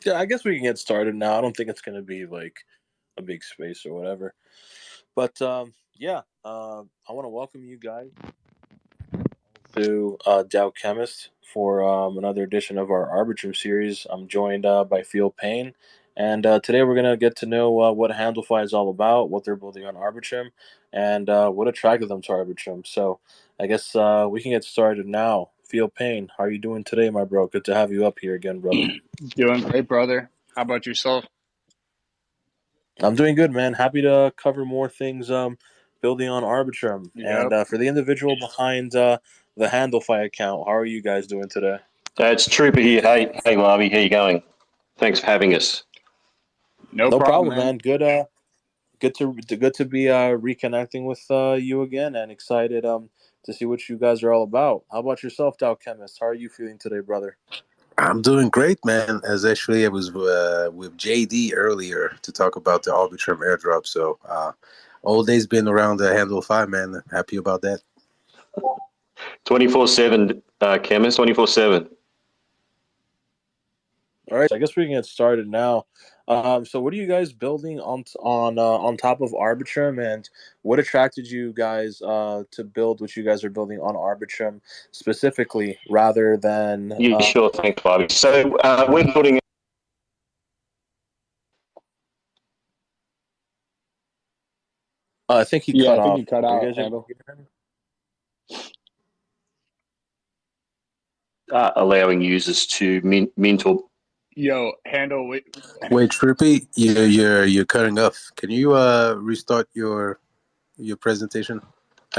Yeah, I guess we can get started now. I don't think it's going to be like a big space or whatever. But yeah, I want to welcome you guys to Dow Chemist for another edition of our Arbitrum series. I'm joined by Field Payne, and today we're going to get to know what Handlefy is all about, what they're building on Arbitrum, and what attracted them to Arbitrum. So I guess we can get started now. Field Payne, how are you doing today, my bro? Good to have you up here again, brother. Doing great, brother. How about yourself? I'm doing good, man. Happy to cover more things building on Arbitrum. And Yep. for the individual behind the Handlefy account, how are you guys doing today? It's Trooper here. Hey, Marvy, how you going? Thanks for having us. No No problem, problem, man. man. Good to be reconnecting with you again, and excited to see what you guys are all about. How about yourself, Dow Chemist? How are you feeling today, brother? I'm doing great, man. As actually, I was with JD earlier to talk about the Arbitrum airdrop. So, all day's been around the Handle 5, man. Happy about that. 24/7, chemist, 24/7. All right, so I guess we can get started now. So, what are you guys building on top of Arbitrum, and what attracted you guys to build what you guys are building on Arbitrum specifically, rather than? Yeah, sure. Thanks, Marvy. So we're building. I think he Yeah, cut I think off. you cut Are you out, guys able to Handle. hear him? Allowing users to mint or Yo, Handle, wait. Wait, Trippy, you're cutting off. Can you restart your presentation?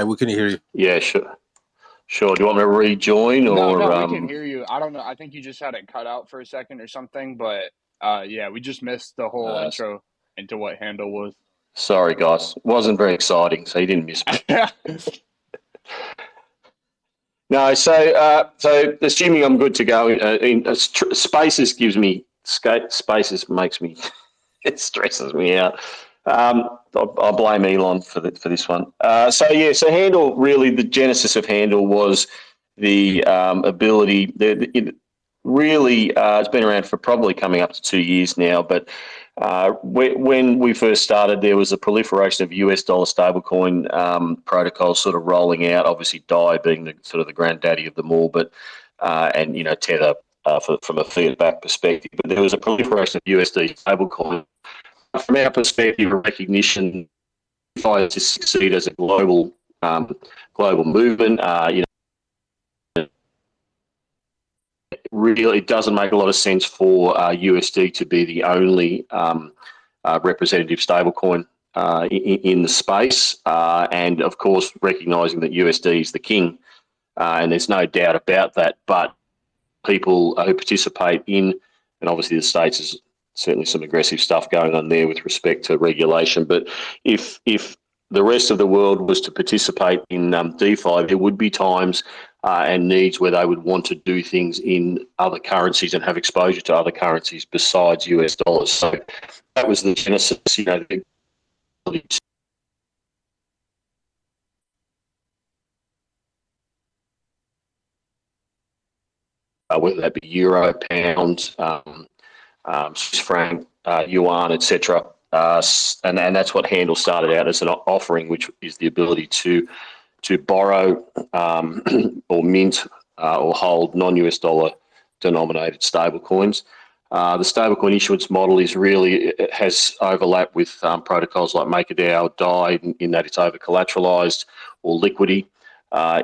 We can hear you. yeah, sure. Do you want me to rejoin No, or no, we can hear you. I don't know. I think you just had it cut out for a second or something, but yeah, we just missed the whole intro into what Handle was. sorry, guys, wasn't very exciting, so you didn't miss me. No, so assuming I'm good to go. Spaces gives me spaces makes me it stresses me out. I blame Elon for this one. So Handle, really the genesis of Handle was the ability. Really, it's been around for probably coming up to 2 years now. But when we first started, there was a proliferation of US dollar stablecoin protocols sort of rolling out. Obviously, DAI being the sort of the granddaddy of them all, but and Tether from a fiat back perspective. But there was a proliferation of USD stablecoin. From our perspective, a recognition if I to succeed as a global movement, really, it doesn't make a lot of sense for USD to be the only representative stablecoin in the space. And of course, recognizing that USD is the king, and there's no doubt about that. But people who participate in, and obviously the States is certainly some aggressive stuff going on there with respect to regulation. But if the rest of the world was to participate in DeFi, there would be times and needs where they would want to do things in other currencies and have exposure to other currencies besides US dollars. So that was the genesis, whether that be euro, pound, Swiss franc, yuan, etc. And that's what Handle started out as an offering, which is the ability to borrow or mint or hold non-US dollar denominated stablecoins. The stablecoin issuance model is really it has overlap with protocols like MakerDAO, DAI, in that it's over collateralized, or Liquidity,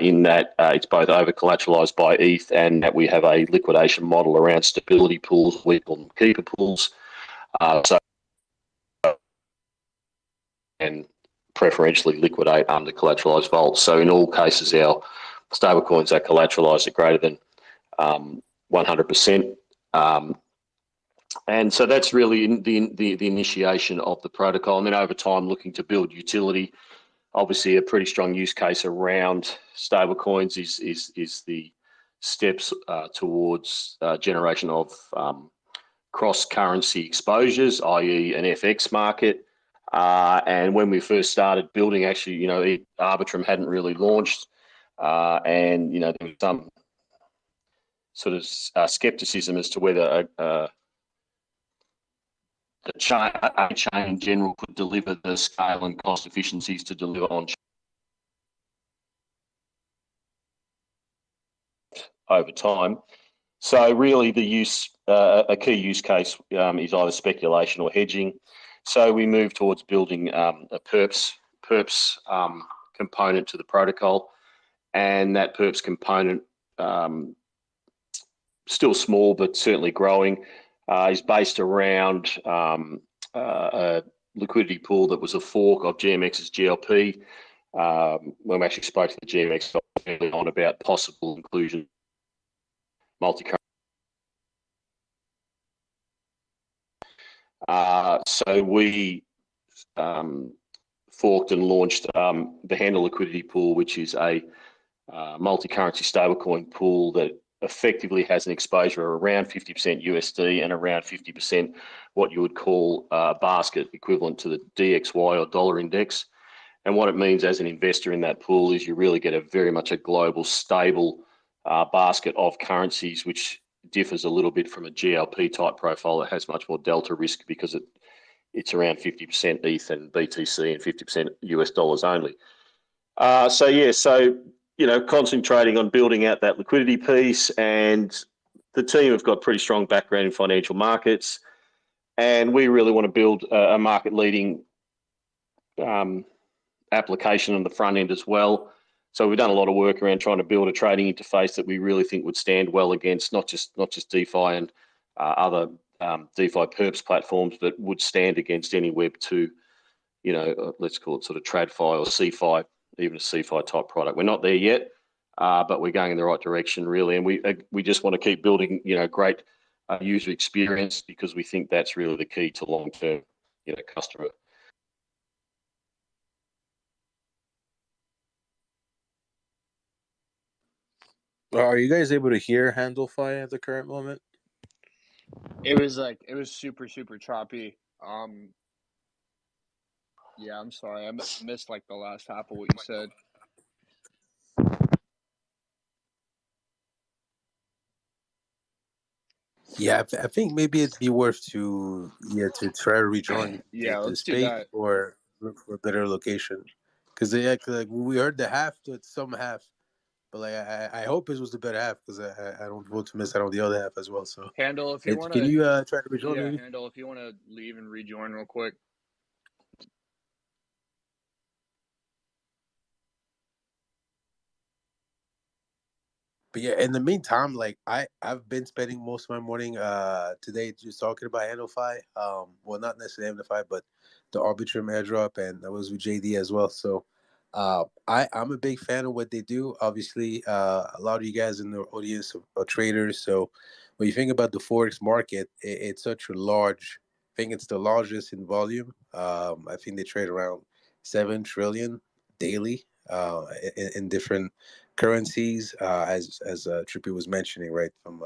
in that it's both over collateralized by ETH and that we have a liquidation model around stability pools, we call them keeper pools. So and preferentially liquidate under collateralized vaults. So in all cases, our stablecoins are collateralized at greater than 100%. And so that's really the initiation of the protocol. And then over time, looking to build utility. Obviously, a pretty strong use case around stablecoins is the steps towards generation of cross-currency exposures, i.e. an FX market. And when we first started building, actually, Arbitrum hadn't really launched. And, there was some sort of skepticism as to whether a chain in general could deliver the scale and cost efficiencies to deliver on over time. So really the a key use case is either speculation or hedging. So we move towards building a perps component to the protocol, and that perps component, still small but certainly growing, is based around a liquidity pool that was a fork of GMX's GLP. When we actually spoke to the GMX early on about possible inclusion multi-currency. So we forked and launched the Handle Liquidity Pool, which is a multi-currency stablecoin pool that effectively has an exposure of around 50% USD and around 50% what you would call a basket equivalent to the DXY or dollar index. And what it means as an investor in that pool is you really get a very much a global stable basket of currencies, which differs a little bit from a GLP type profile that has much more delta risk because it's around 50% ETH and BTC and 50% US dollars only. So concentrating on building out that liquidity piece, and the team have got pretty strong background in financial markets, and we really want to build a market leading application on the front end as well. So we've done a lot of work around trying to build a trading interface that we really think would stand well against not just DeFi and other DeFi perps platforms, but would stand against any Web 2, let's call it sort of TradFi or CFI, even a CFI type product. We're not there yet, but we're going in the right direction really, and we just want to keep building great user experience, because we think that's really the key to long term customer. Are you guys able to hear HandleFi at the current moment? It was super, super choppy. Yeah, I'm sorry. I missed like the last half of what you said. Yeah, I think maybe it'd be worth to try to rejoin Yeah, the let's do space that. or look for a better location, because like we heard the half to some half, but like I hope it was the better half, because I don't want to miss out on the other half as well. So Handle, if you want can to. you try to rejoin? Yeah, Maybe? Handle, if you want to leave and rejoin real quick. But yeah, in the meantime, like I've been spending most of my morning today just talking about HandleFi. Well, not necessarily HandleFi, but the Arbitrum airdrop, and I was with JD as well. So I'm a big fan of what they do. Obviously, a lot of you guys in the audience are traders. So when you think about the Forex market, it's such a large. I think it's the largest in volume. I think they trade around 7 trillion daily in different currencies, as Trippy was mentioning, right, from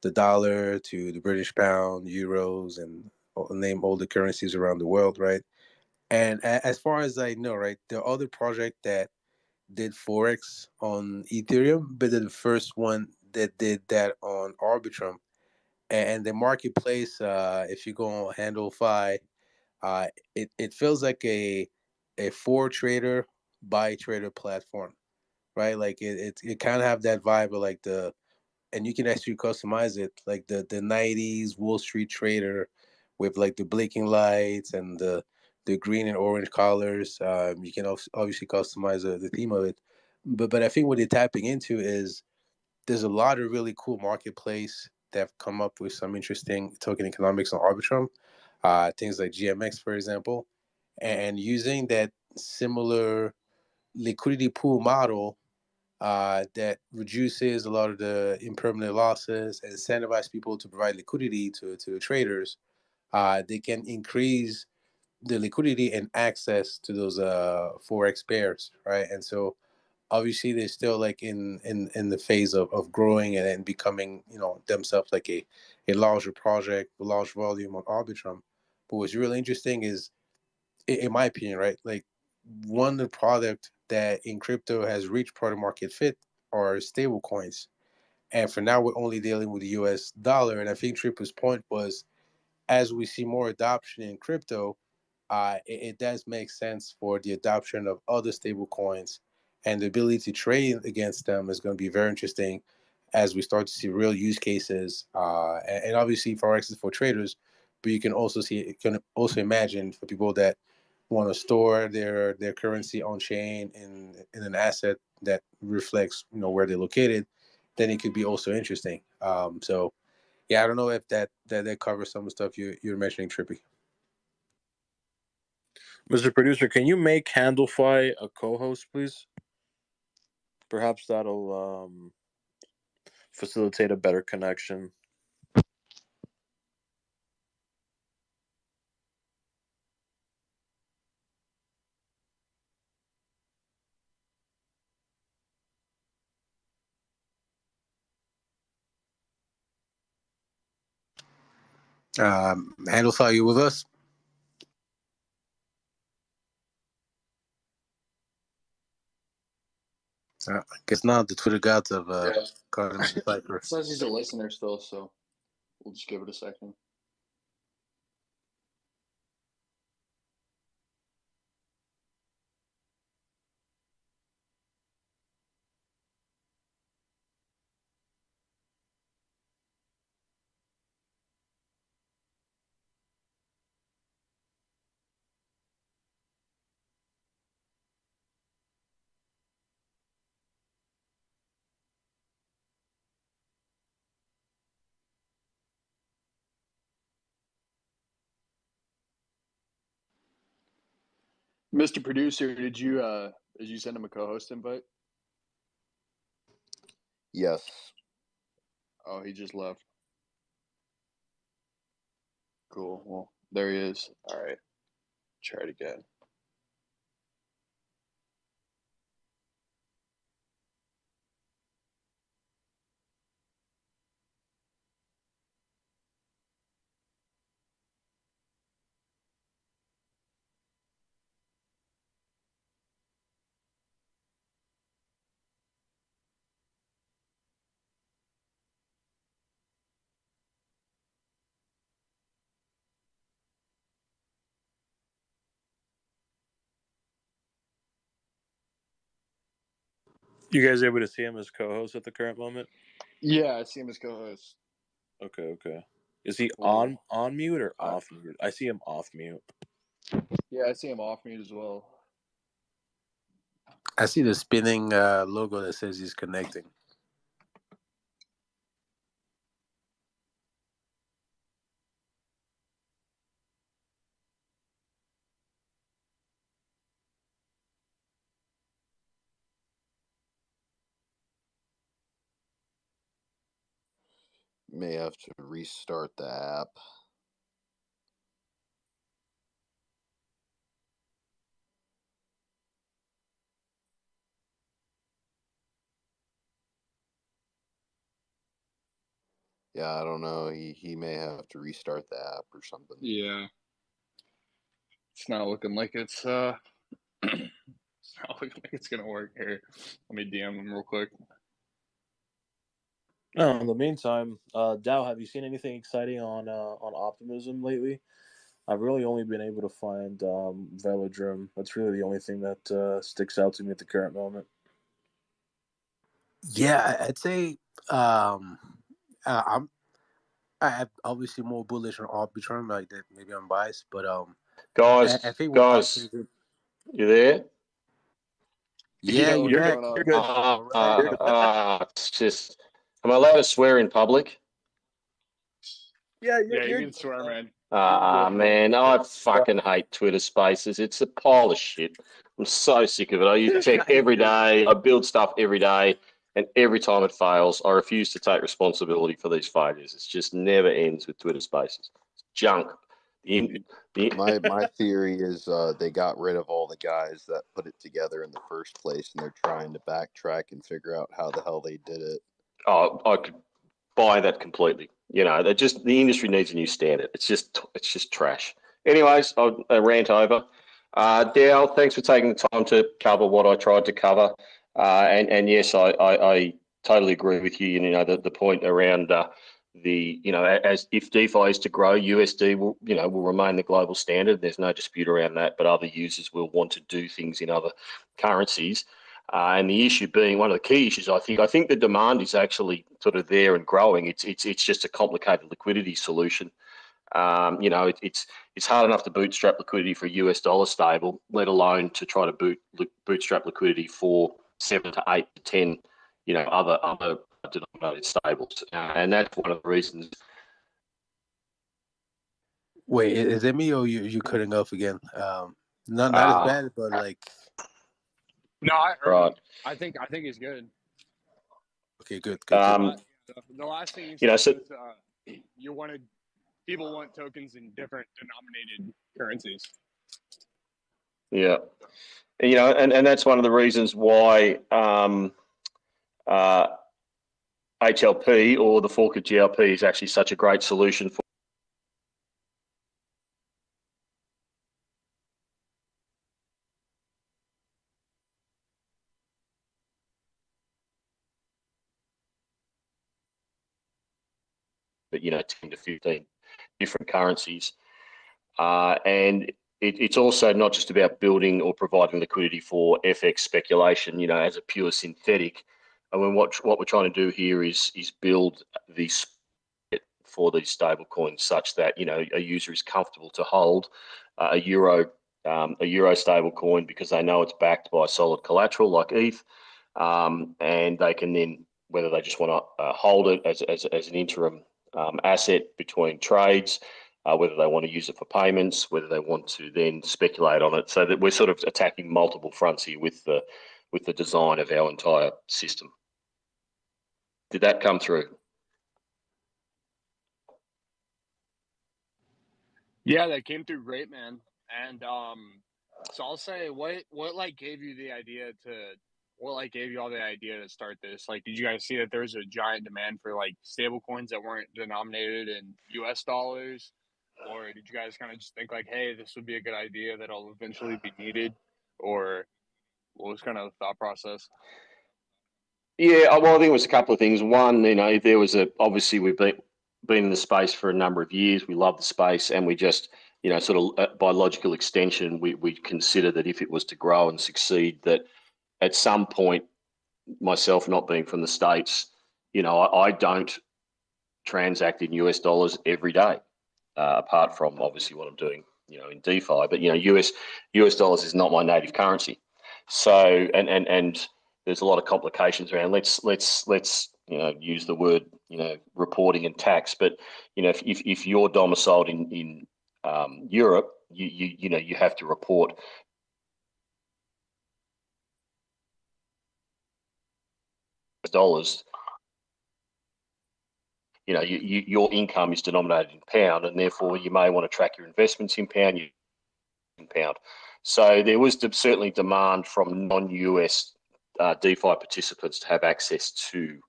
the dollar to the British pound, euros, and name all the currencies around the world, right? And as far as I know, right, the other project that did Forex on Ethereum, but the first one that did that on Arbitrum. And the marketplace, if you go on HandleFi, it feels like a for trader by trader platform, right? Like it kind of have that vibe of like and you can actually customize it like the 90s Wall Street trader with like the blinking lights and the green and orange colors. You can obviously customize the theme of it, but I think what you're tapping into is there's a lot of really cool marketplace that have come up with some interesting token economics on Arbitrum, things like GMX, for example, and using that similar liquidity pool model that reduces a lot of the impermanent losses and incentivize people to provide liquidity to traders. They can increase the liquidity and access to those forex pairs, right? And so obviously they're still like in the phase of growing and becoming themselves like a larger project, a large volume on Arbitrum. But what's really interesting is, in my opinion, right, like one of the product that in crypto has reached product market fit are stable coins. And for now, we're only dealing with the US dollar. And I think Tripper's point was, as we see more adoption in crypto, it does make sense for the adoption of other stable coins, and the ability to trade against them is going to be very interesting as we start to see real use cases. And obviously, Forex is for traders, but you can also imagine for people that want to store their currency on chain in an asset that reflects where they're located, then it could be also interesting. So yeah, I don't know if that covers some of the stuff you're mentioning, Trippy. Mr. Producer, can you make Handlefy a co-host, please? Perhaps that'll facilitate a better connection. Handlefy, are you with us? I guess not. The Twitter gods have caught him in the cypher. It says he's a listener still, so we'll just give it a second. Mr. Producer, did you send him a co-host invite? Yes. Oh, he just left. Cool. Well, there he is. All right. Try it again. You guys able to see him as co-host at the current moment? Yeah, I see him as co-host. Okay. Is he on mute or off mute? I see him off mute. Yeah, I see him off mute as well. I see the spinning logo that says he's connecting. May have to restart the app. Yeah, I don't know. He may have to restart the app or something. Yeah. It's not looking like it's it's not looking like it's gonna work here. Let me DM him real quick. No, in the meantime, Dow, have you seen anything exciting on Optimism lately? I've really only been able to find Velodrome. That's really the only thing that sticks out to me at the current moment. Yeah, I'd say I'm obviously more bullish on Arbitrum. Like that, maybe I'm biased, but Guys, I think you there? Yeah, Yo, you're back. You're good. It's just, am I allowed to swear in public? Yeah, you can swear, man. Man, I fucking hate Twitter Spaces. It's a pile of shit. I'm so sick of it. I use tech every day. I build stuff every day, and every time it fails, I refuse to take responsibility for these failures. It just never ends with Twitter Spaces. It's junk. My theory is they got rid of all the guys that put it together in the first place, and they're trying to backtrack and figure out how the hell they did it. Oh, I could buy that completely. You know, the industry needs a new standard. It's just trash. Anyways, I'll rant over. Dale, thanks for taking the time to cover what I tried to cover. And yes, I totally agree with you. You know, the point around as if DeFi is to grow, USD will remain the global standard. There's no dispute around that, but other users will want to do things in other currencies. And the issue being one of the key issues, I think the demand is actually sort of there and growing. It's just a complicated liquidity solution. It's hard enough to bootstrap liquidity for a US dollar stable, let alone to try to bootstrap liquidity for 7 to 8 to 10, other denominated stables, and that's one of the reasons. Wait, is it me or you cutting off again? Not as bad, but like. No, I heard. Right. I think he's good. Okay, good. The last thing you said was people want tokens in different denominated currencies. Yeah, and that's one of the reasons why HLP or the fork of GLP is actually such a great solution for. But 10 to 15 different currencies, and it's also not just about building or providing liquidity for FX speculation, as a pure synthetic. I mean, what we're trying to do here is build these for these stable coins such that a user is comfortable to hold a euro stable coin because they know it's backed by solid collateral like ETH, and they can then, whether they just want to hold it as an interim asset between trades, whether they want to use it for payments, whether they want to then speculate on it, so that we're sort of attacking multiple fronts here with the design of our entire system. Did that come through? Yeah, that came through great, man. And so I'll say, what gave you the idea to start this? Like, did you guys see that there's a giant demand for like stable coins that weren't denominated in US dollars? Or did you guys kind of just think like, hey, this would be a good idea that'll eventually be needed? Or what was kind of the thought process? Yeah, well, I think it was a couple of things. One, there was obviously we've been in the space for a number of years. We love the space, and we just, sort of by logical extension, we consider that if it was to grow and succeed, that at some point, myself not being from the States, I don't transact in US dollars every day, apart from obviously what I'm doing, in DeFi. But US dollars is not my native currency, so and there's a lot of complications around. Let's use the word reporting and tax. But if you're domiciled in Europe, you have to report dollars. Your income is denominated in pound, and therefore you may want to track your investments in pound. So there was certainly demand from non-US DeFi participants to have access to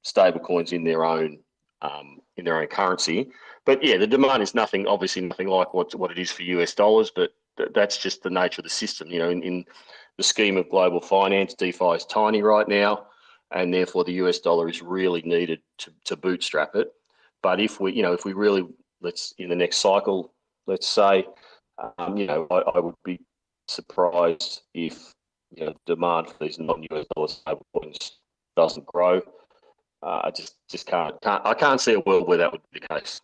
stablecoins in their own currency. But yeah, the demand is obviously nothing like what it is for US dollars. But that's just the nature of the system. In the scheme of global finance, DeFi is tiny right now, and therefore the US dollar is really needed to bootstrap it. But if we really, in the next cycle, let's say, I would be surprised if demand for these non-US dollar stablecoins doesn't grow. I just can't see a world where that would be the case.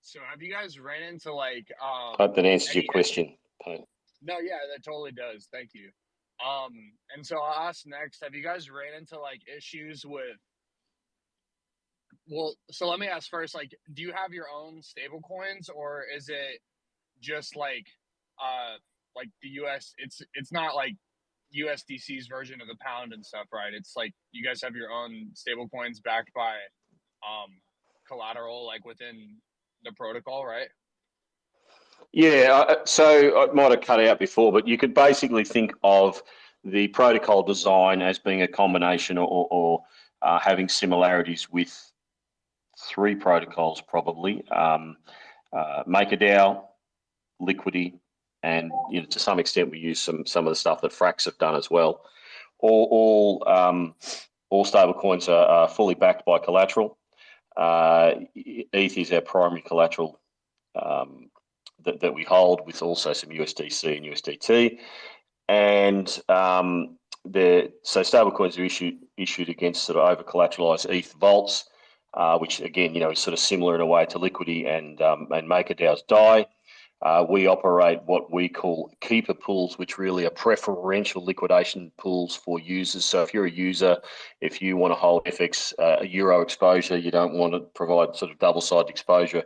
So have you guys ran into like I hope that answers your question, Payne. No, yeah, that totally does. Thank you. And so I'll ask next, have you guys ran into like issues with, well, so let me ask first, like, do you have your own stable coins, or is it just like the US, it's not like USDC's version of the pound and stuff, right? It's like you guys have your own stable coins backed by collateral like within the protocol, right? Yeah, so I might have cut out before, but you could basically think of the protocol design as being a combination or having similarities with three protocols, probably. MakerDAO, Liquidity, and to some extent we use some of the stuff that Frax have done as well. All all stable coins are fully backed by collateral. ETH is our primary collateral that we hold, with also some USDC and USDT. And so stablecoins are issued against sort of over collateralized ETH vaults, which again, is sort of similar in a way to Liquidity and MakerDAO's DAI. We operate what we call keeper pools, which really are preferential liquidation pools for users. So if you're a user, if you want to hold FX euro exposure, you don't want to provide sort of double-sided exposure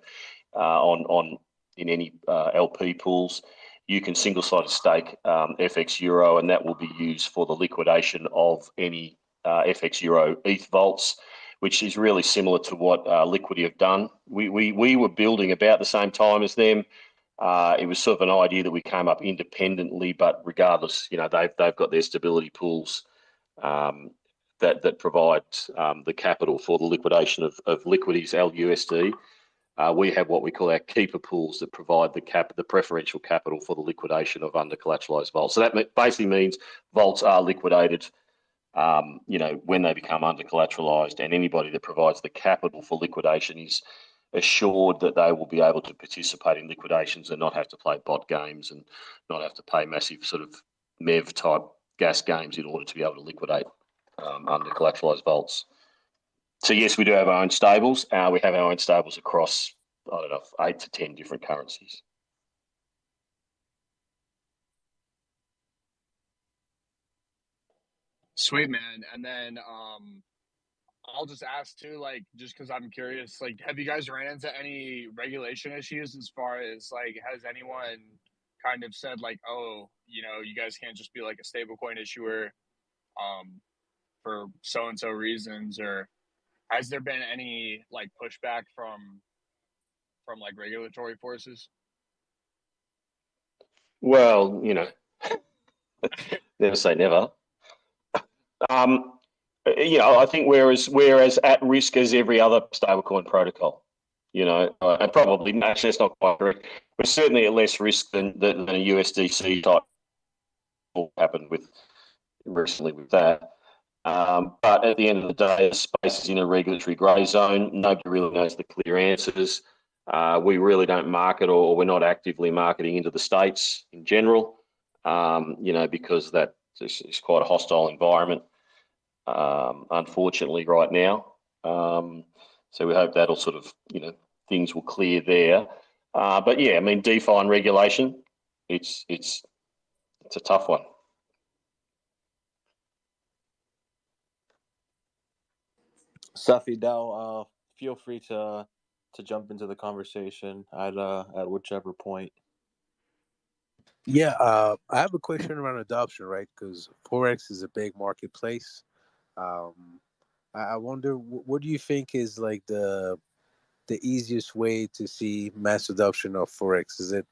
in any LP pools, you can single-sided stake FX euro, and that will be used for the liquidation of any FX euro ETH vaults, which is really similar to what Liquidity have done. We were building about the same time as them. It was sort of an idea that we came up independently, but regardless, they've got their stability pools that provide the capital for the liquidation of Liquidity's LUSD. We have what we call our keeper pools that provide the preferential capital for the liquidation of under collateralized vaults. So that basically means vaults are liquidated, when they become under collateralized, and anybody that provides the capital for liquidation is assured that they will be able to participate in liquidations and not have to play bot games and not have to pay massive sort of MEV type gas games in order to be able to liquidate under collateralized vaults. So yes, we do have our own stables. We have our own stables across, 8 to 10 different currencies. Sweet, man. And then I'll just ask too, just because I'm curious, have you guys ran into any regulation issues as far as has anyone kind of said oh, you guys can't just be a stablecoin issuer for so and so reasons, or has there been any pushback from regulatory forces? Well, never say never. I think we're as at risk as every other stablecoin protocol. And probably actually that's not quite correct. We're certainly at less risk than a USDC type happened with recently with that. But at the end of the day, the space is in a regulatory grey zone. Nobody really knows the clear answers. We really don't market, or we're not actively marketing into the States in general, because that is quite a hostile environment, unfortunately, right now. So we hope that'll sort of, things will clear there. But yeah, I mean, DeFi and regulation, it's a tough one. Safi Dao, feel free to jump into the conversation at whichever point. Yeah, I have a question around adoption, right? Because Forex is a big marketplace. I wonder, what do you think is the easiest way to see mass adoption of Forex? Is it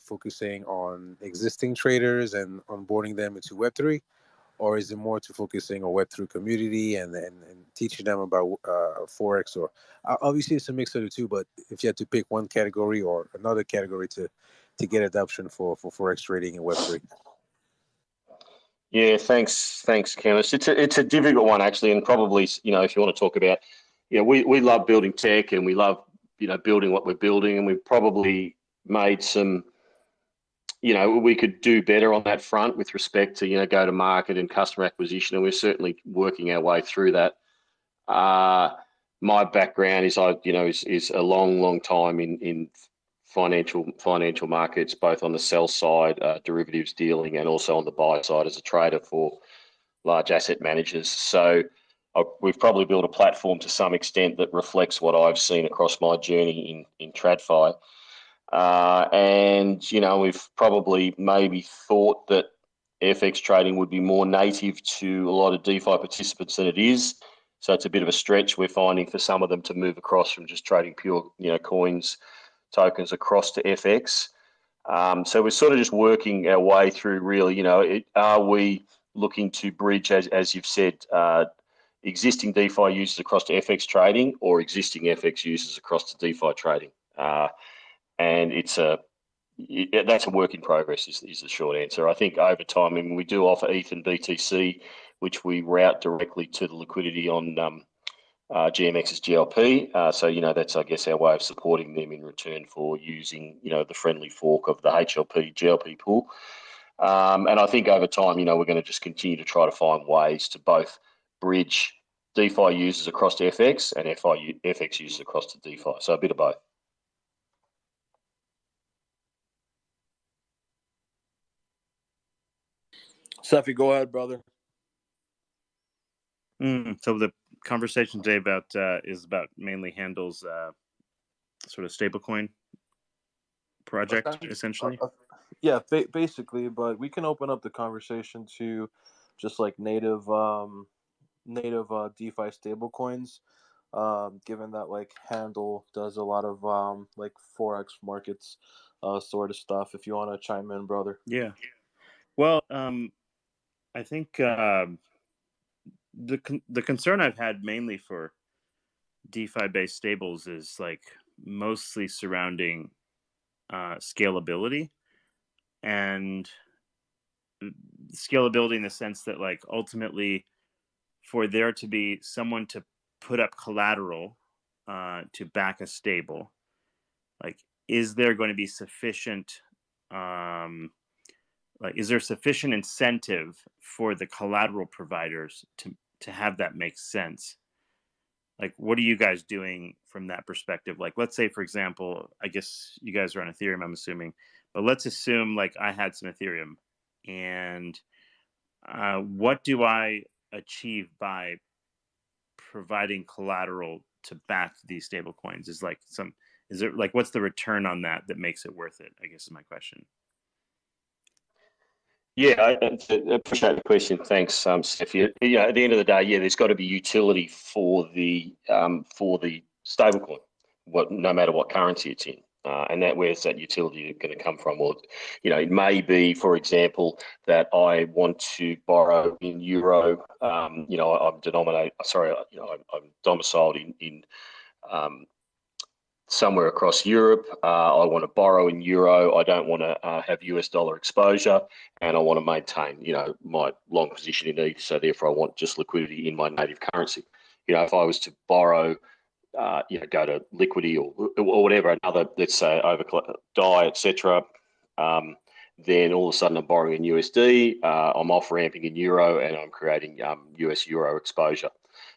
focusing on existing traders and onboarding them into Web3? Or is it more to focusing on Web3 community and teaching them about Forex? Or obviously it's a mix of the two, but if you had to pick one category or another category to get adoption for Forex trading in Web3. Yeah, thanks, Camus. It's a difficult one actually, and probably if you want to talk about, we love building tech and we love building what we're building, and we've probably made some. We could do better on that front with respect to, go to market and customer acquisition, and we're certainly working our way through that. My background is is a long time in financial markets, both on the sell side, derivatives dealing, and also on the buy side as a trader for large asset managers. So we've probably built a platform to some extent that reflects what I've seen across my journey in TradFi. And we've probably maybe thought that FX trading would be more native to a lot of DeFi participants than it is. So it's a bit of a stretch we're finding for some of them to move across from just trading pure, coins, tokens across to FX. So we're sort of just working our way through really, are we looking to bridge, as you've said, existing DeFi users across to FX trading, or existing FX users across to DeFi trading? And that's a work in progress is the short answer. I think over time, we do offer ETH and BTC which we route directly to the liquidity on GMX's GLP. So, that's, I guess, our way of supporting them in return for using, the friendly fork of the HLP GLP pool. And I think over time, we're going to just continue to try to find ways to both bridge DeFi users across to FX and FX users across to DeFi. So a bit of both. Sefi, go ahead, brother. So the conversation today is about mainly Handle's sort of stablecoin project, essentially. Yeah, basically, but we can open up the conversation to just like native DeFi stablecoins, given that like Handle does a lot of like forex markets sort of stuff. If you want to chime in, brother. Yeah. Well, I think the concern I've had mainly for DeFi based stables is like mostly surrounding scalability, and scalability in the sense that like ultimately for there to be someone to put up collateral to back a stable, like is there going to be sufficient is there sufficient incentive for the collateral providers to have that make sense? Like, what are you guys doing from that perspective? Like, let's say, for example, I guess you guys are on Ethereum, I'm assuming, but let's assume like I had some Ethereum, and what do I achieve by providing collateral to back these stable coins? Is it like, what's the return on that makes it worth it, I guess is my question. Yeah, I appreciate the question. Thanks, Steffi. At the end of the day, there's got to be utility for the stablecoin, no matter what currency it's in, and where's that utility going to come from? Well, it may be, for example, that I want to borrow in euro. I'm domiciled in somewhere across Europe. I want to borrow in euro. I don't want to have US dollar exposure, and I want to maintain, my long position in ETH. So therefore, I want just liquidity in my native currency. If I was to borrow, go to Liquidity or whatever, another, let's say, DAI, etc., then all of a sudden I'm borrowing in USD. I'm off ramping in euro, and I'm creating US euro exposure.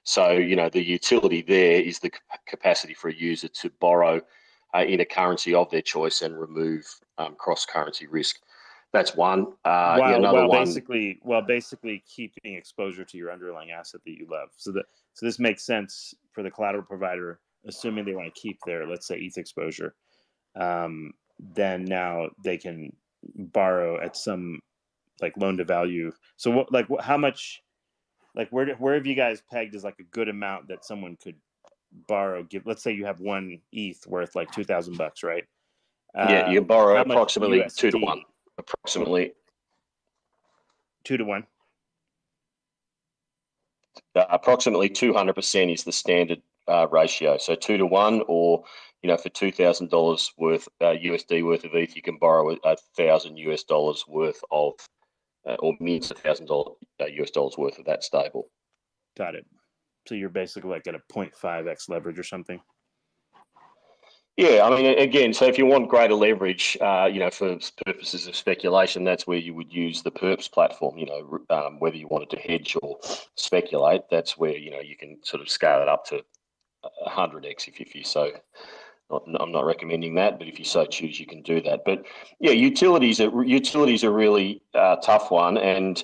So, the utility there is the capacity for a user to borrow in a currency of their choice and remove cross-currency risk. That's one. While basically keeping exposure to your underlying asset that you love. So this makes sense for the collateral provider, assuming they want to keep their, let's say, ETH exposure. Then now they can borrow at some like loan to value. So how much? Like where have you guys pegged as like a good amount that someone could borrow? Let's say you have one ETH worth like $2,000, right? You borrow approximately USD? 2 to 1. Approximately 2 to 1. Approximately 200% is the standard ratio. So 2 to 1, or for $2,000 worth USD worth of ETH, you can borrow $1,000 worth of. Or means $1,000 US dollars worth of that stable. Got it. So you're basically like at a 0.5x leverage or something. Yeah, I mean, again, so if you want greater leverage, for purposes of speculation, that's where you would use the perps platform. Whether you wanted to hedge or speculate, that's where you can sort of scale it up to 100x if you so. I'm not recommending that, but if you so choose, you can do that. But yeah, utilities are really a tough one, and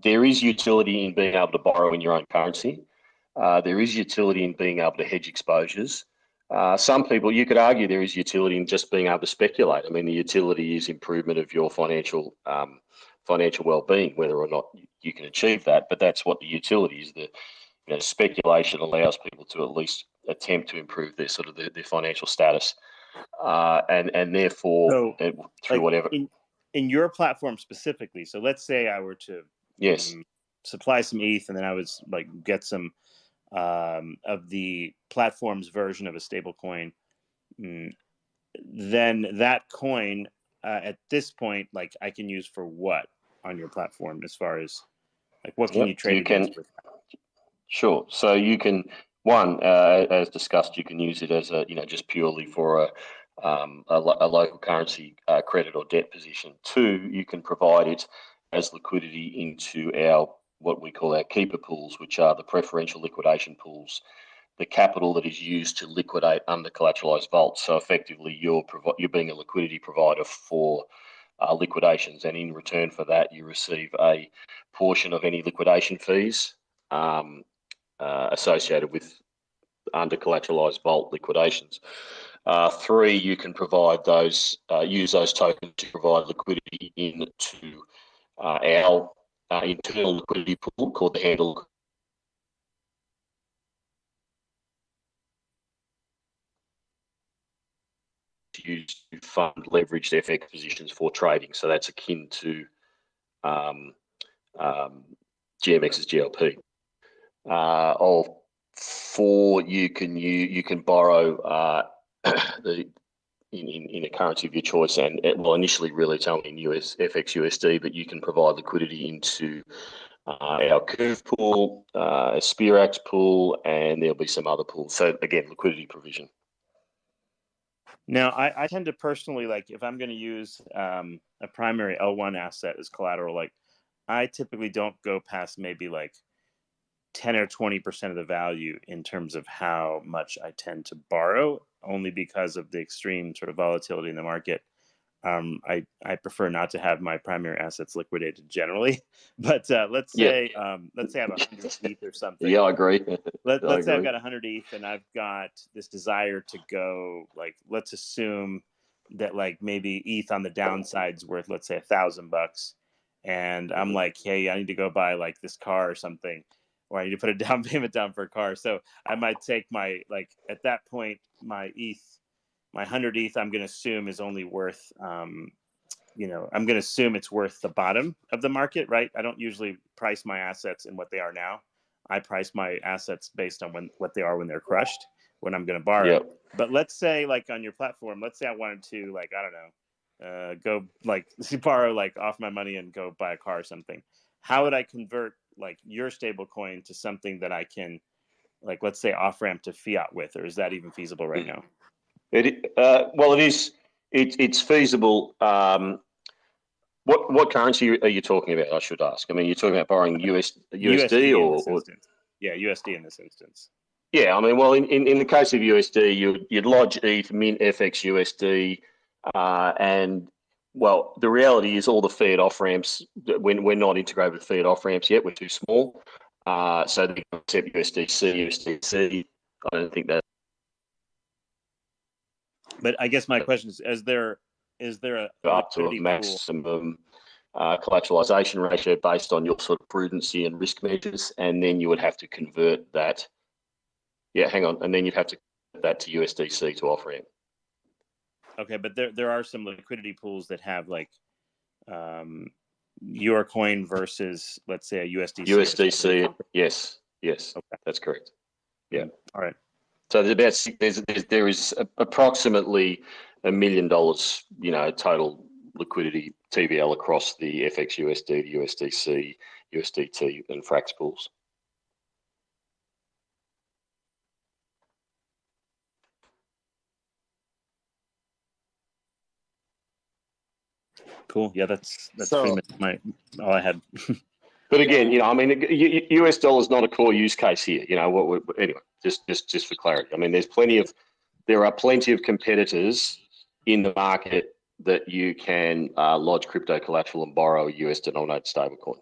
there is utility in being able to borrow in your own currency. There is utility in being able to hedge exposures. Some people, you could argue, there is utility in just being able to speculate. I mean, the utility is improvement of your financial well-being, whether or not you can achieve that. But that's what the utility is. Speculation allows people to at least attempt to improve their sort of their financial status, and therefore through whatever in your platform specifically. So let's say I were to supply some ETH, and then I was like get some of the platform's version of a stable coin. Then that coin at this point, like I can use for what? on your platform as far as like what can you trade against with that? Sure. So you can as discussed, you can use it as a just purely for a local currency credit or debt position. Two, you can provide it as liquidity into our what we call our keeper pools, which are the preferential liquidation pools, the capital that is used to liquidate under collateralized vaults. So effectively, you're being a liquidity provider for liquidations, and in return for that, you receive a portion of any liquidation fees associated with under collateralized vault liquidations. Three, you can provide use those tokens to provide liquidity into our internal liquidity pool called the handle. Used to fund leveraged FX positions for trading. So that's akin to GMX's GLP. All four, you can borrow in a currency of your choice, and well, initially really it's only in FX USD, but you can provide liquidity into our curve pool, a Spirax pool, and there'll be some other pools. So again, liquidity provision. Now, I tend to personally, like, if I'm going to use a primary L1 asset as collateral, like, I typically don't go past maybe like 10 or 20% of the value in terms of how much I tend to borrow, only because of the extreme sort of volatility in the market. I prefer not to have my primary assets liquidated generally, but let's say I have 100 ETH or something. Yeah, I agree. Let's say I've got 100 ETH and I've got this desire to go, like, let's assume that like maybe ETH on the downside's worth, let's say $1,000, and I'm like, hey, I need to go buy like this car or something, or I need to put a down payment down for a car. So I might take at that point, my 100 ETH, I'm going to assume is only worth, I'm going to assume it's worth the bottom of the market, right? I don't usually price my assets in what they are now. I price my assets based on what they are when they're crushed, when I'm going to borrow. Yep. But let's say, like, on your platform, let's say I wanted to, like, I don't know, go like borrow like off my money and go buy a car or something. How would I convert like your stable coin to something that I can, like, let's say off ramp to fiat with, or is that even feasible right now? Well, it is. It's feasible. What currency are you talking about? I should ask. I mean, you're talking about borrowing USD or yeah, USD in this instance. Yeah, I mean, well, in the case of USD, you'd lodge ETH, mint FX USD, and well, the reality is all the fiat off ramps. We're not integrated with fiat off ramps yet. We're too small, so they accept USDC, USDC. I don't think that. But I guess my question is there a up to a maximum collateralization ratio based on your sort of prudency and risk measures, and then you would have to convert that. Yeah, hang on, and then you'd have to convert that to USDC to off ramp. Okay, but there are some liquidity pools that have like your coin versus, let's say, a USDC. USDC, yes, okay. That's correct. Yeah. All right. So there is approximately $1 million, total liquidity TVL across the FX USD, the USDC, USDT, and Frax pools. Cool. Yeah, that's pretty much all I had. But again, I mean, US dollar is not a core use case here. Anyway, just for clarity. I mean, there are plenty of competitors in the market that you can lodge crypto collateral and borrow a US denominated stablecoin.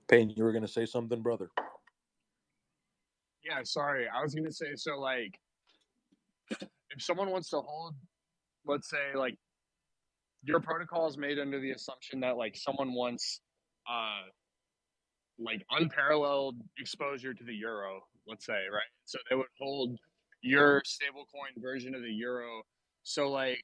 Payne, you were going to say something, brother? Yeah, sorry. I was going to say, so like, if someone wants to hold, let's say, like, your protocol is made under the assumption that like someone wants like unparalleled exposure to the euro, let's say, right? So they would hold your stablecoin version of the euro. So like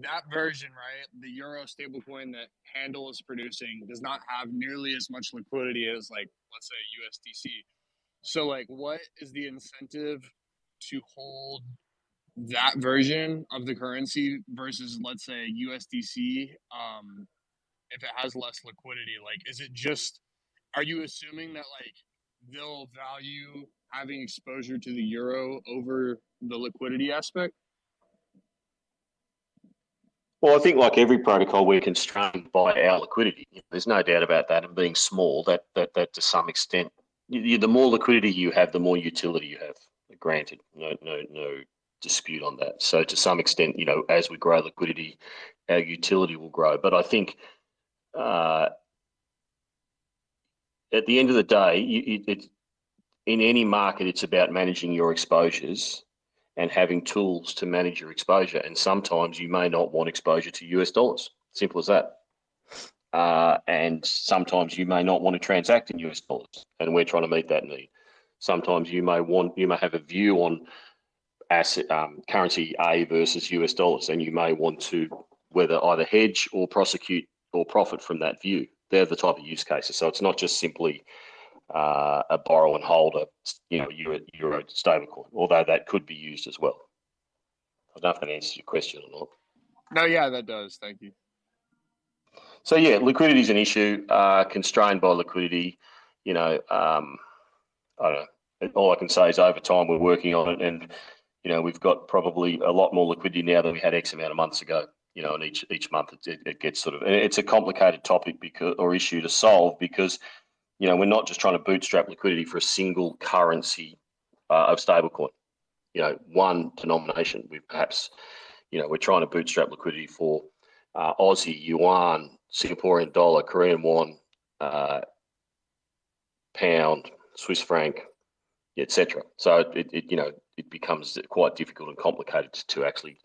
that version, right? The euro stablecoin that Handle is producing does not have nearly as much liquidity as like, let's say, USDC. So like what is the incentive to hold that version of the currency versus, let's say, USDC, if it has less liquidity? Like, is it just, are you assuming that like they'll value having exposure to the euro over the liquidity aspect? Well, I think like every protocol, we're constrained by our liquidity. There's no doubt about that. And being small, that to some extent, the more liquidity you have, the more utility you have. Granted, no dispute on that. So to some extent, as we grow liquidity, our utility will grow. But I think at the end of the day, in any market, it's about managing your exposures and having tools to manage your exposure. And sometimes you may not want exposure to US dollars. Simple as that. And sometimes you may not want to transact in US dollars, and we're trying to meet that need. Sometimes you may have a view on asset currency A versus US dollars, and you may want to whether either hedge or prosecute or profit from that view. They're the type of use cases. So it's not just simply a borrow and hold euro stablecoin, although that could be used as well. I don't know if that answers your question or not. No, yeah, that does. Thank you. So yeah, liquidity is an issue. Constrained by liquidity, I don't know. All I can say is over time we're working on it, and we've got probably a lot more liquidity now than we had X amount of months ago. And each month it gets sort of, it's a complicated topic or issue to solve because we're not just trying to bootstrap liquidity for a single currency of stablecoin. One denomination. We're trying to bootstrap liquidity for Aussie, yuan, Singaporean dollar, Korean won, pound, Swiss franc, etc. So it becomes quite difficult and complicated to actually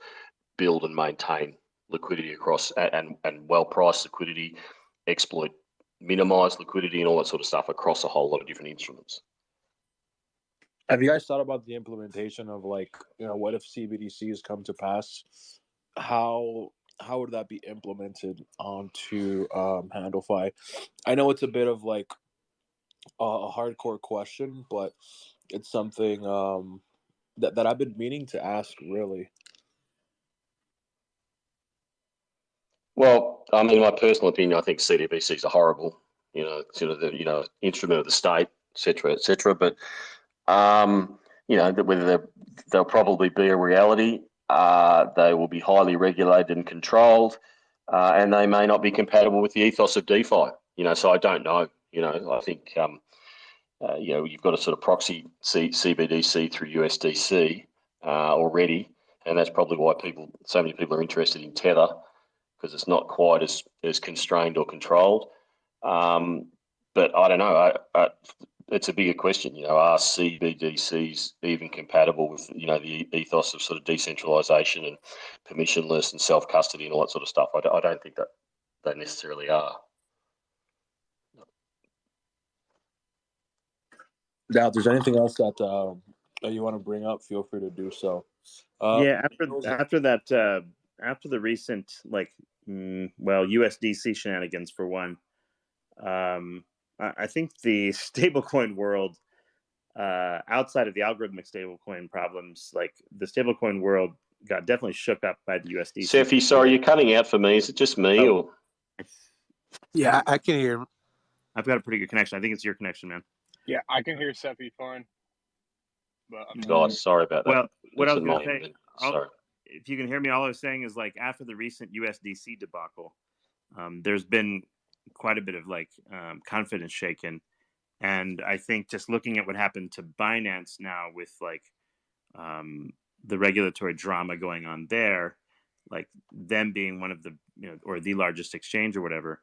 build and maintain liquidity across and well-priced liquidity, exploit, minimize liquidity, and all that sort of stuff across a whole lot of different instruments. Have you guys thought about the implementation of what if CBDCs come to pass? How would that be implemented onto HandleFi? I know it's a bit of like a hardcore question, but it's something that I've been meaning to ask, really. Well, I mean, my personal opinion, I think CBDCs are horrible. Sort of the instrument of the state, etc., etc. But whether they'll probably be a reality, they will be highly regulated and controlled, and they may not be compatible with the ethos of DeFi. So I don't know. I think you've got a sort of proxy CBDC through USDC already, and that's probably why so many people are interested in Tether, because it's not quite as constrained or controlled. But I don't know. It's a bigger question. Are CBDCs even compatible with the ethos of sort of decentralization and permissionless and self-custody and all that sort of stuff? I don't think that they necessarily are. Now, if there's anything else that you want to bring up, feel free to do so. Yeah, after the recent USDC shenanigans for one, I think the stablecoin world, outside of the algorithmic stablecoin problems, like the stablecoin world got definitely shook up by the USDC. Sefi, sorry, you're cutting out for me. Is it just me or? Yeah, I can hear him. I've got a pretty good connection. I think it's your connection, man. Yeah, I can hear Seppi fine. But God, sorry about that. Well, what I was going to say, sorry. If you can hear me, all I was saying is after the recent USDC debacle, there's been quite a bit of confidence shaken. And I think just looking at what happened to Binance now with the regulatory drama going on there, them being one of the, or the largest exchange or whatever,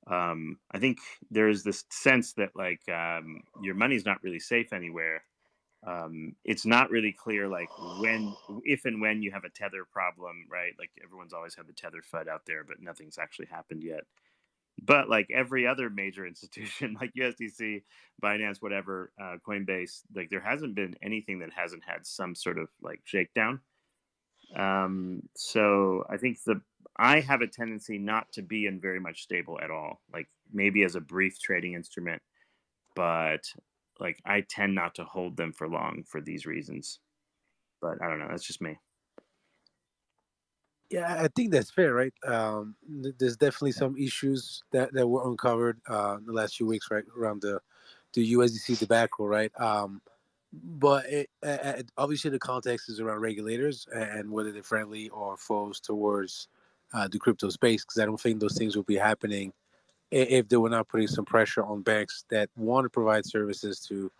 I think there's this sense that your money's not really safe anywhere. It's not really clear if and when you have a tether problem, right? Everyone's always had the tether FUD out there, but nothing's actually happened yet. But every other major institution, like USDC, Binance, whatever, Coinbase, there hasn't been anything that hasn't had some sort of shakedown. So I think I have a tendency not to be in very much stable at all. Maybe as a brief trading instrument, but I tend not to hold them for long for these reasons. But I don't know. That's just me. Yeah, I think that's fair, right? There's definitely some issues that were uncovered in the last few weeks, right, around the USDC debacle, right? But obviously the context is around regulators and whether they're friendly or foes towards the crypto space, because I don't think those things will be happening if they were not putting some pressure on banks that want to provide services to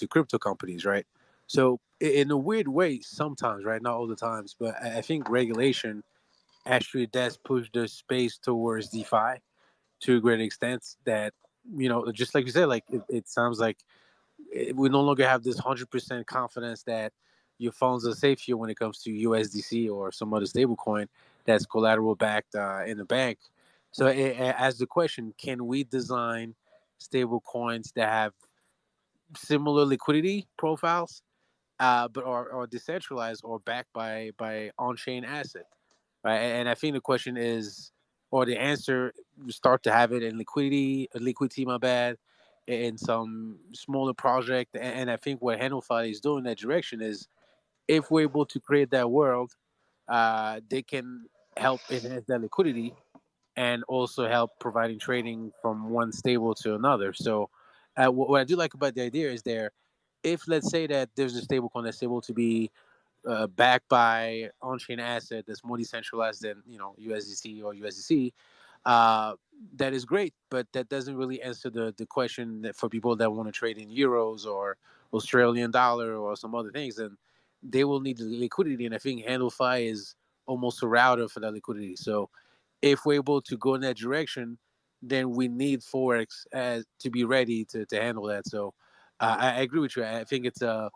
crypto companies, right? So in a weird way, sometimes, right, not all the times, but I think regulation actually does push the space towards DeFi to a great extent. That just like you said, like it sounds like we no longer have this 100% confidence that your funds are safe here when it comes to USDC or some other stablecoin that's collateral backed in the bank. So, as the question, can we design stable coins that have similar liquidity profiles, but are decentralized or backed by on-chain asset, right? And I think the question is, or the answer, start to have it in liquidity, my bad, in some smaller project. And I think what HandleFi is doing in that direction is, if we're able to create that world, they can help enhance that liquidity and also help providing trading from one stable to another. So, what I do like about the idea is if let's say that there's a stable coin that's able to be backed by on-chain asset that's more decentralized than USDC or USDC, that is great. But that doesn't really answer the question that for people that want to trade in euros or Australian dollar or some other things, and they will need the liquidity. And I think HandleFi is almost a router for that liquidity. So if we're able to go in that direction, then we need Forex to be ready to handle that. So I agree with you. I think it's a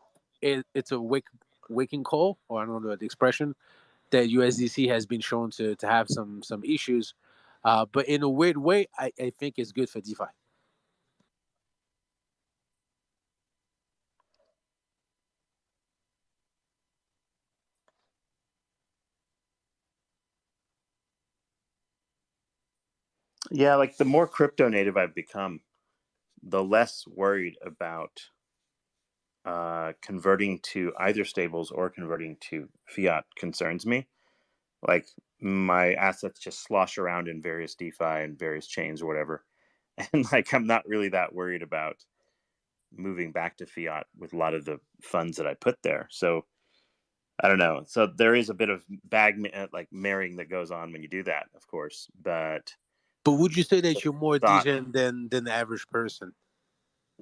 waking call, or I don't know the expression, that USDC has been shown to have some issues, but in a weird way, I think it's good for DeFi. Yeah, like the more crypto native I've become, the less worried about converting to either stables or converting to fiat concerns me. Like my assets just slosh around in various DeFi and various chains or whatever. And like I'm not really that worried about moving back to fiat with a lot of the funds that I put there. So I don't know. So there is a bit of like marrying that goes on when you do that, of course. But But would you say the that you're more thought, decent than the average person,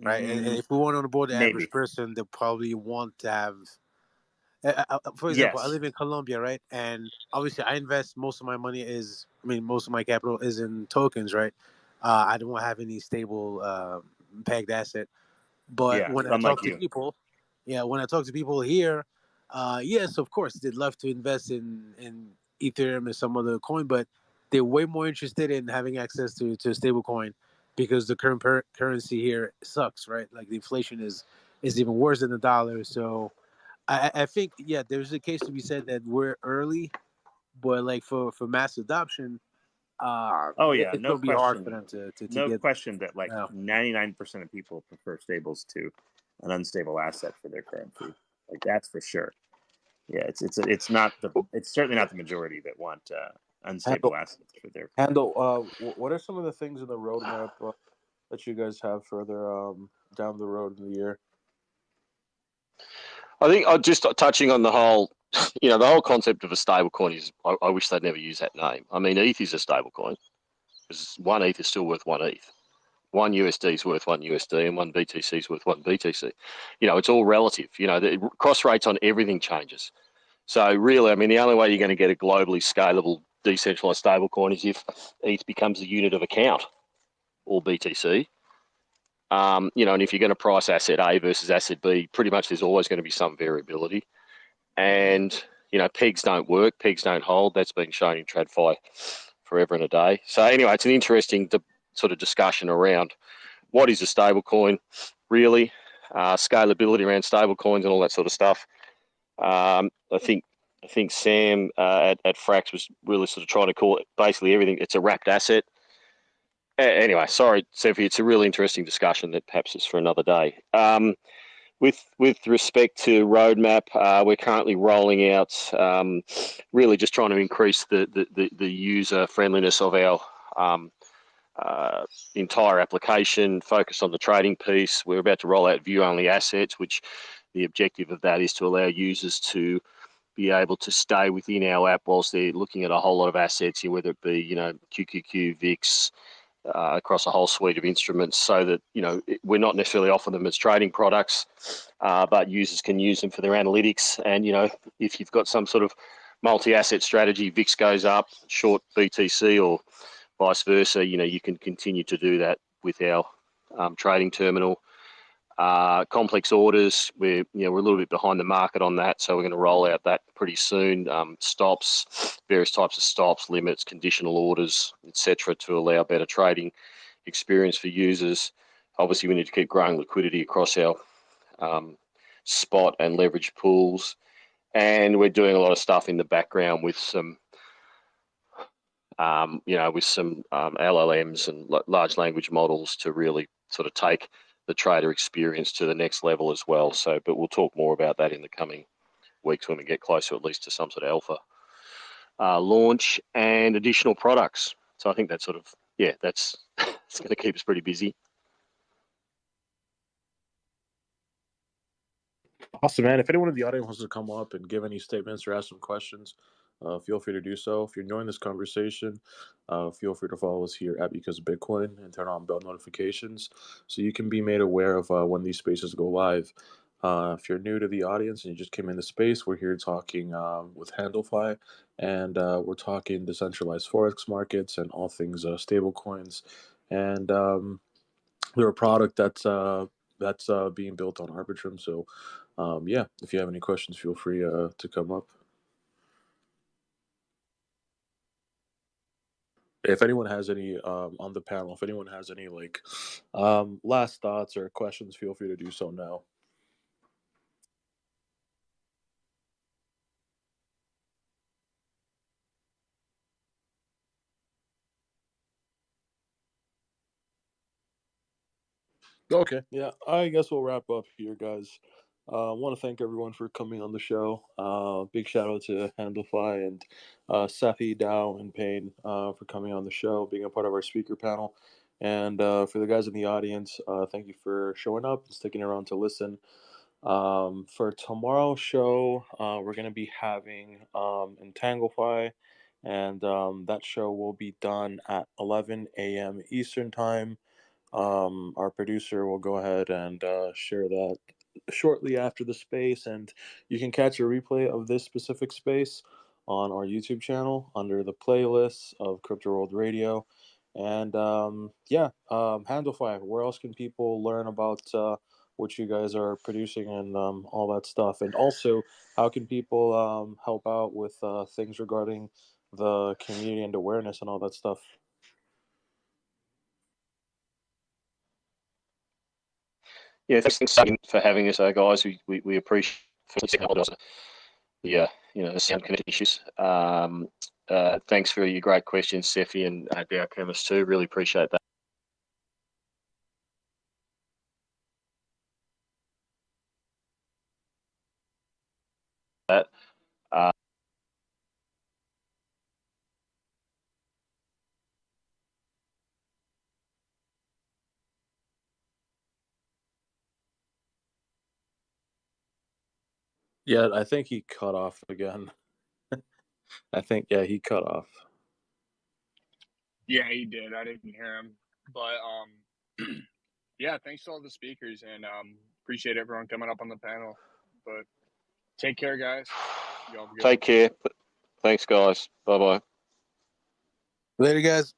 right? And if we want on board the average maybe, person, they probably want to have. For example, I yes, live in Colombia, right? And obviously, I invest most of my money most of my capital is in tokens, right? I don't have any stable pegged asset. But yeah, when I unlike talk to you. people, yeah, when I talk to people here, yes, of course, they'd love to invest in Ethereum and some other coin, but they're way more interested in having access to a stable coin because the current currency here sucks, right? Like the inflation is even worse than the dollar. So I think, yeah, there's a case to be said that we're early, but like for mass adoption, Oh yeah, it's gonna be hard for them to no get. question that like Uh, 99% of people prefer stables to an unstable asset for their currency. Like that's for sure. Yeah, it's not it's certainly not the majority that want unstable Handle, assets for their. what are some of the things in the roadmap that you guys have further down the road in the year? I think I'm just touching on the whole, the whole concept of a stable coin is, I wish they'd never use that name. I mean, ETH is a stable coin because one ETH is still worth one ETH. One USD is worth one USD and one BTC is worth one BTC. It's all relative. The cross rates on everything changes. So really, I mean, the only way you're going to get a globally scalable decentralized stablecoin is if ETH becomes a unit of account, or BTC. And if you're going to price asset A versus asset B, pretty much there's always going to be some variability. And pegs don't work, pegs don't hold. That's been shown in TradFi forever and a day. So anyway, it's an interesting sort of discussion around what is a stablecoin, really, scalability around stablecoins and all that sort of stuff. I think Sam at Frax was really sort of trying to call it basically everything. It's a wrapped asset. Anyway, sorry, Sophie. It's a really interesting discussion that perhaps is for another day. with respect to roadmap, we're currently rolling out, really just trying to increase the user friendliness of our entire application, focus on the trading piece. We're about to roll out view-only assets, which the objective of that is to allow users to be able to stay within our app whilst they're looking at a whole lot of assets, whether it be, QQQ, VIX, across a whole suite of instruments, so that, we're not necessarily offering them as trading products, but users can use them for their analytics. And, if you've got some sort of multi-asset strategy, VIX goes up, short BTC or vice versa, you can continue to do that with our trading terminal. Complex orders, we're a little bit behind the market on that, so we're going to roll out that pretty soon. Stops, various types of stops, limits, conditional orders, etc., to allow better trading experience for users. Obviously, we need to keep growing liquidity across our spot and leverage pools, and we're doing a lot of stuff in the background with some LLMs and large language models to really sort of take the trader experience to the next level as well. So, but we'll talk more about that in the coming weeks when we get closer, at least, to some sort of alpha launch and additional products. So I think that's sort of, that's it's going to keep us pretty busy. Awesome, man. If anyone in the audience wants to come up and give any statements or ask some questions, feel free to do so. If you're enjoying this conversation, feel free to follow us here at Because of Bitcoin and turn on bell notifications so you can be made aware of when these spaces go live. If you're new to the audience and you just came in the space, we're here talking with Handlefy, and we're talking decentralized forex markets and all things stable coins. And they're a product that's being built on Arbitrum. So, if you have any questions, feel free to come up. If anyone has any on the panel, if anyone has any last thoughts or questions, feel free to do so now. Okay, yeah, I guess we'll wrap up here, guys. I want to thank everyone for coming on the show. Big shout out to Handlefy and Safi, Dow, and Payne for coming on the show, being a part of our speaker panel. And for the guys in the audience, thank you for showing up and sticking around to listen. For tomorrow's show, we're going to be having Entanglefy, and that show will be done at 11 a.m. Eastern Time. Our producer will go ahead and share that shortly after the space, and you can catch a replay of this specific space on our YouTube channel under the playlists of Crypto World Radio. And Handlefy, where else can people learn about what you guys are producing and all that stuff? And also, how can people help out with things regarding the community and awareness and all that stuff? Yeah, thanks for having us, guys. We appreciate the sound connection issues. Thanks for your great questions, Sefi and Dow Chemist too. Really appreciate that. Yeah, I think he cut off again. I think, yeah, he cut off. Yeah, he did. I didn't hear him, but yeah, thanks to all the speakers, and appreciate everyone coming up on the panel. But take care, guys. Take care. Thanks, guys. Bye bye. Later, guys.